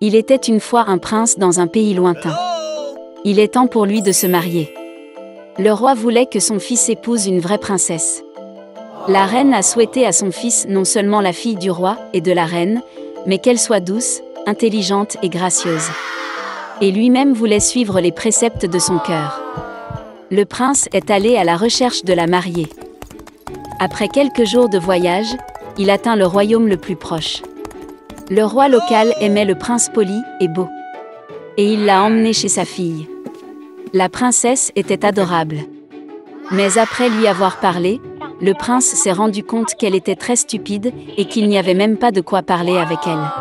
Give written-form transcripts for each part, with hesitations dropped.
Il était une fois un prince dans un pays lointain. Il est temps pour lui de se marier. Le roi voulait que son fils épouse une vraie princesse. La reine a souhaité à son fils non seulement la fille du roi et de la reine, mais qu'elle soit douce, intelligente et gracieuse. Et lui-même voulait suivre les préceptes de son cœur. Le prince est allé à la recherche de la mariée. Après quelques jours de voyage, il atteint le royaume le plus proche. Le roi local aimait le prince poli et beau. Et il l'a emmené chez sa fille. La princesse était adorable. Mais après lui avoir parlé, le prince s'est rendu compte qu'elle était très stupide et qu'il n'y avait même pas de quoi parler avec elle.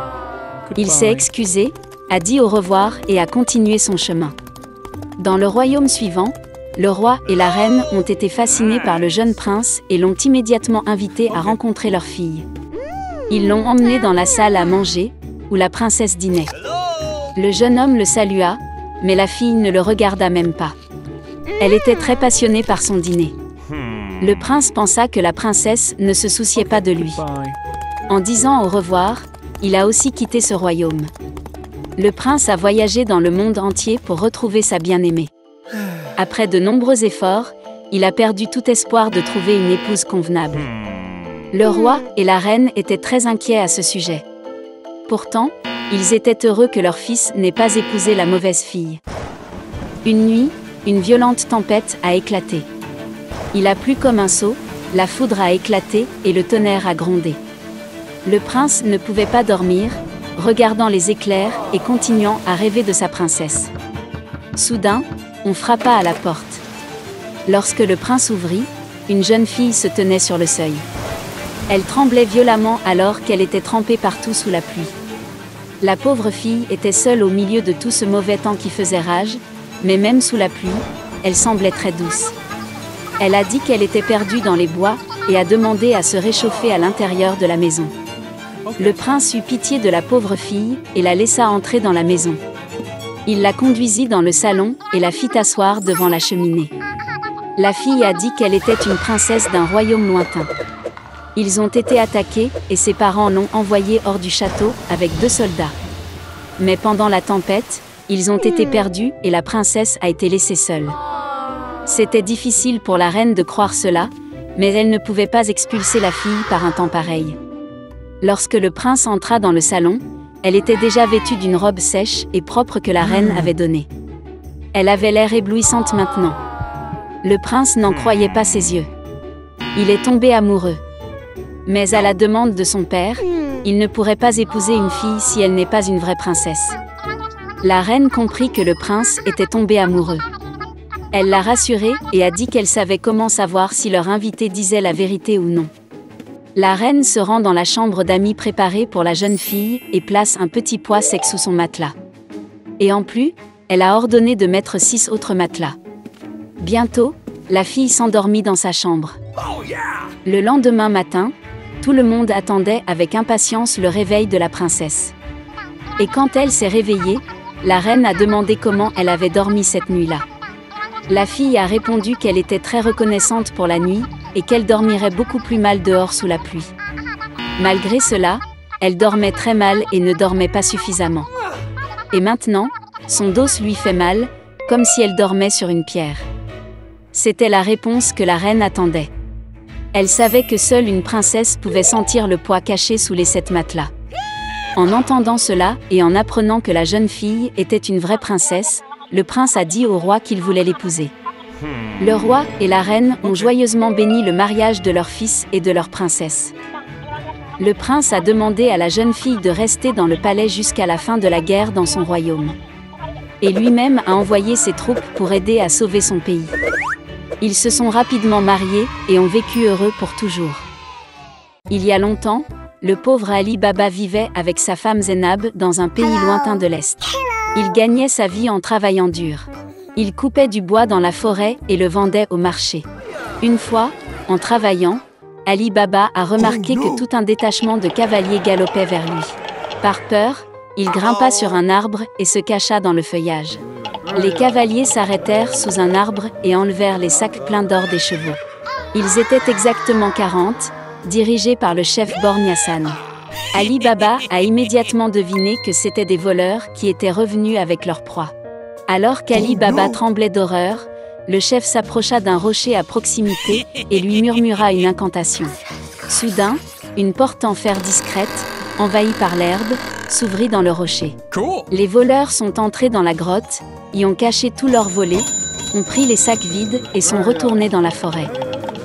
Il s'est excusé, a dit au revoir et a continué son chemin. Dans le royaume suivant, le roi et la reine ont été fascinés par le jeune prince et l'ont immédiatement invité à rencontrer leur fille. Ils l'ont emmené dans la salle à manger, où la princesse dînait. Le jeune homme le salua, mais la fille ne le regarda même pas. Elle était très passionnée par son dîner. Le prince pensa que la princesse ne se souciait pas de lui. En disant au revoir, il a aussi quitté ce royaume. Le prince a voyagé dans le monde entier pour retrouver sa bien-aimée. Après de nombreux efforts, il a perdu tout espoir de trouver une épouse convenable. Le roi et la reine étaient très inquiets à ce sujet. Pourtant, ils étaient heureux que leur fils n'ait pas épousé la mauvaise fille. Une nuit, une violente tempête a éclaté. Il a plu comme un seau, la foudre a éclaté et le tonnerre a grondé. Le prince ne pouvait pas dormir, regardant les éclairs et continuant à rêver de sa princesse. Soudain, on frappa à la porte. Lorsque le prince ouvrit, une jeune fille se tenait sur le seuil. Elle tremblait violemment alors qu'elle était trempée partout sous la pluie. La pauvre fille était seule au milieu de tout ce mauvais temps qui faisait rage, mais même sous la pluie, elle semblait très douce. Elle a dit qu'elle était perdue dans les bois et a demandé à se réchauffer à l'intérieur de la maison. Le prince eut pitié de la pauvre fille et la laissa entrer dans la maison. Il la conduisit dans le salon et la fit asseoir devant la cheminée. La fille a dit qu'elle était une princesse d'un royaume lointain. Ils ont été attaqués et ses parents l'ont envoyée hors du château avec 2 soldats. Mais pendant la tempête, ils ont été perdus et la princesse a été laissée seule. C'était difficile pour la reine de croire cela, mais elle ne pouvait pas expulser la fille par un temps pareil. Lorsque le prince entra dans le salon, elle était déjà vêtue d'une robe sèche et propre que la reine avait donnée. Elle avait l'air éblouissante maintenant. Le prince n'en croyait pas ses yeux. Il est tombé amoureux. Mais à la demande de son père, il ne pourrait pas épouser une fille si elle n'est pas une vraie princesse. La reine comprit que le prince était tombé amoureux. Elle l'a rassuré et a dit qu'elle savait comment savoir si leur invité disait la vérité ou non. La reine se rend dans la chambre d'amis préparée pour la jeune fille et place un petit poids sec sous son matelas. Et en plus, elle a ordonné de mettre 6 autres matelas. Bientôt, la fille s'endormit dans sa chambre. Le lendemain matin, tout le monde attendait avec impatience le réveil de la princesse. Et quand elle s'est réveillée, la reine a demandé comment elle avait dormi cette nuit-là. La fille a répondu qu'elle était très reconnaissante pour la nuit et qu'elle dormirait beaucoup plus mal dehors sous la pluie. Malgré cela, elle dormait très mal et ne dormait pas suffisamment. Et maintenant, son dos lui fait mal, comme si elle dormait sur une pierre. C'était la réponse que la reine attendait. Elle savait que seule une princesse pouvait sentir le poids caché sous les 7 matelas. En entendant cela et en apprenant que la jeune fille était une vraie princesse, le prince a dit au roi qu'il voulait l'épouser. Le roi et la reine ont joyeusement béni le mariage de leur fils et de leur princesse. Le prince a demandé à la jeune fille de rester dans le palais jusqu'à la fin de la guerre dans son royaume. Et lui-même a envoyé ses troupes pour aider à sauver son pays. Ils se sont rapidement mariés et ont vécu heureux pour toujours. Il y a longtemps, le pauvre Ali Baba vivait avec sa femme Zeinab dans un pays lointain de l'Est. Il gagnait sa vie en travaillant dur. Il coupait du bois dans la forêt et le vendait au marché. Une fois, en travaillant, Ali Baba a remarqué que tout un détachement de cavaliers galopait vers lui. Par peur, il grimpa sur un arbre et se cacha dans le feuillage. Les cavaliers s'arrêtèrent sous un arbre et enlevèrent les sacs pleins d'or des chevaux. Ils étaient exactement 40, dirigés par le chef Borgne Hassan. Ali Baba a immédiatement deviné que c'étaient des voleurs qui étaient revenus avec leur proie. Alors qu'Ali Baba tremblait d'horreur, le chef s'approcha d'un rocher à proximité et lui murmura une incantation. Soudain, une porte en fer discrète, envahie par l'herbe, s'ouvrit dans le rocher. Les voleurs sont entrés dans la grotte, y ont caché tous leurs volets, ont pris les sacs vides et sont retournés dans la forêt.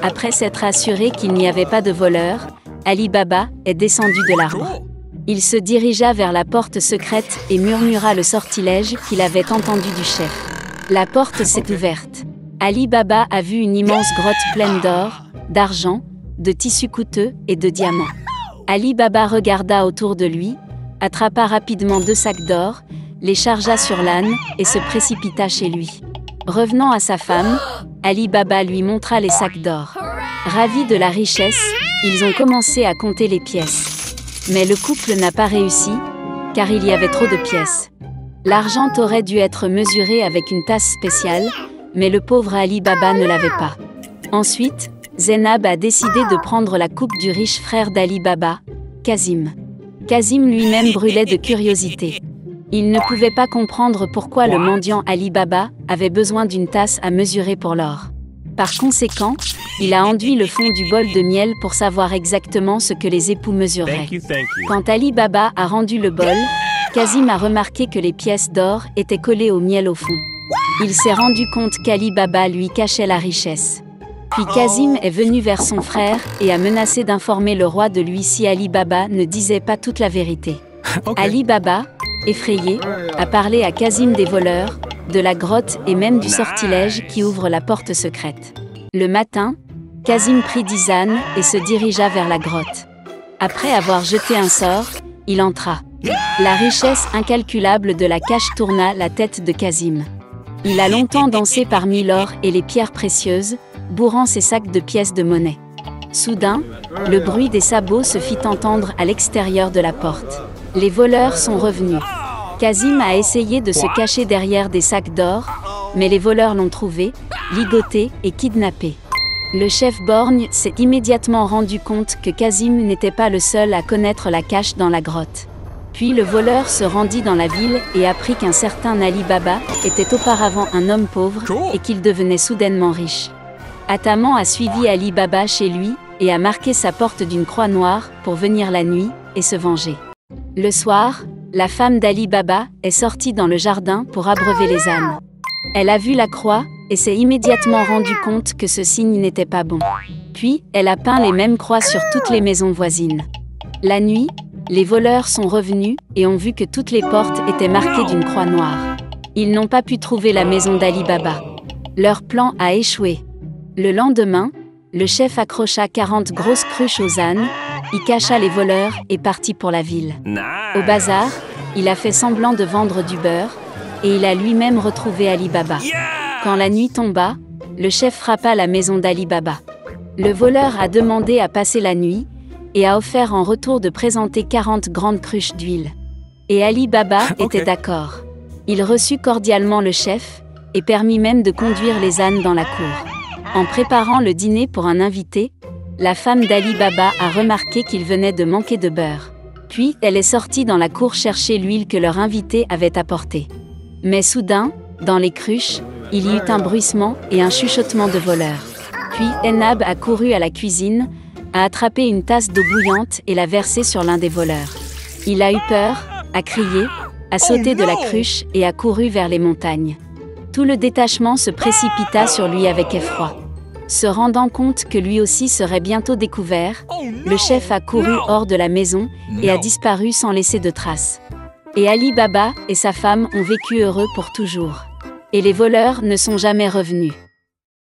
Après s'être assuré qu'il n'y avait pas de voleurs, Ali Baba est descendu de l'arbre. Il se dirigea vers la porte secrète et murmura le sortilège qu'il avait entendu du chef. La porte s'est ouverte. Ali Baba a vu une immense grotte pleine d'or, d'argent, de tissus coûteux et de diamants. Ali Baba regarda autour de lui, attrapa rapidement 2 sacs d'or, les chargea sur l'âne et se précipita chez lui. Revenant à sa femme, Ali Baba lui montra les sacs d'or. Ravis de la richesse, ils ont commencé à compter les pièces. Mais le couple n'a pas réussi, car il y avait trop de pièces. L'argent aurait dû être mesuré avec une tasse spéciale, mais le pauvre Ali Baba ne l'avait pas. Ensuite, Zainab a décidé de prendre la coupe du riche frère d'Ali Baba, Kazim. Kazim lui-même brûlait de curiosité. Il ne pouvait pas comprendre pourquoi le mendiant Ali Baba avait besoin d'une tasse à mesurer pour l'or. Par conséquent, il a enduit le fond du bol de miel pour savoir exactement ce que les époux mesuraient. Quand Ali Baba a rendu le bol, Kazim a remarqué que les pièces d'or étaient collées au miel au fond. Il s'est rendu compte qu'Ali Baba lui cachait la richesse. Puis Kazim est venu vers son frère et a menacé d'informer le roi de lui si Ali Baba ne disait pas toute la vérité. Ali Baba, effrayé, a parlé à Kazim des voleurs, de la grotte et même du sortilège qui ouvre la porte secrète. Le matin, Kazim prit 10 ânes et se dirigea vers la grotte. Après avoir jeté un sort, il entra. La richesse incalculable de la cache tourna la tête de Kazim. Il a longtemps dansé parmi l'or et les pierres précieuses, bourrant ses sacs de pièces de monnaie. Soudain, le bruit des sabots se fit entendre à l'extérieur de la porte. Les voleurs sont revenus. Kazim a essayé de se cacher derrière des sacs d'or, mais les voleurs l'ont trouvé, ligoté et kidnappé. Le chef borgne s'est immédiatement rendu compte que Kazim n'était pas le seul à connaître la cache dans la grotte. Puis le voleur se rendit dans la ville et apprit qu'un certain Ali Baba était auparavant un homme pauvre et qu'il devenait soudainement riche. Ataman a suivi Ali Baba chez lui et a marqué sa porte d'une croix noire pour venir la nuit et se venger. Le soir, la femme d'Ali Baba est sortie dans le jardin pour abreuver les ânes. Elle a vu la croix et s'est immédiatement rendue compte que ce signe n'était pas bon. Puis, elle a peint les mêmes croix sur toutes les maisons voisines. La nuit, les voleurs sont revenus et ont vu que toutes les portes étaient marquées d'une croix noire. Ils n'ont pas pu trouver la maison d'Ali Baba. Leur plan a échoué. Le lendemain, le chef accrocha 40 grosses cruches aux ânes, y cacha les voleurs et partit pour la ville. Au bazar, il a fait semblant de vendre du beurre, et il a lui-même retrouvé Ali Baba. Quand la nuit tomba, le chef frappa la maison d'Ali Baba. Le voleur a demandé à passer la nuit, et a offert en retour de présenter 40 grandes cruches d'huile. Et Ali Baba était d'accord. Il reçut cordialement le chef, et permit même de conduire les ânes dans la cour. En préparant le dîner pour un invité, la femme d'Ali Baba a remarqué qu'il venait de manquer de beurre. Puis, elle est sortie dans la cour chercher l'huile que leur invité avait apportée. Mais soudain, dans les cruches, il y eut un bruissement et un chuchotement de voleurs. Puis, Zainab a couru à la cuisine, a attrapé une tasse d'eau bouillante et l'a versée sur l'un des voleurs. Il a eu peur, a crié, a sauté de la cruche et a couru vers les montagnes. Tout le détachement se précipita sur lui avec effroi. Se rendant compte que lui aussi serait bientôt découvert, le chef a couru hors de la maison et a disparu sans laisser de traces. Et Ali Baba et sa femme ont vécu heureux pour toujours. Et les voleurs ne sont jamais revenus.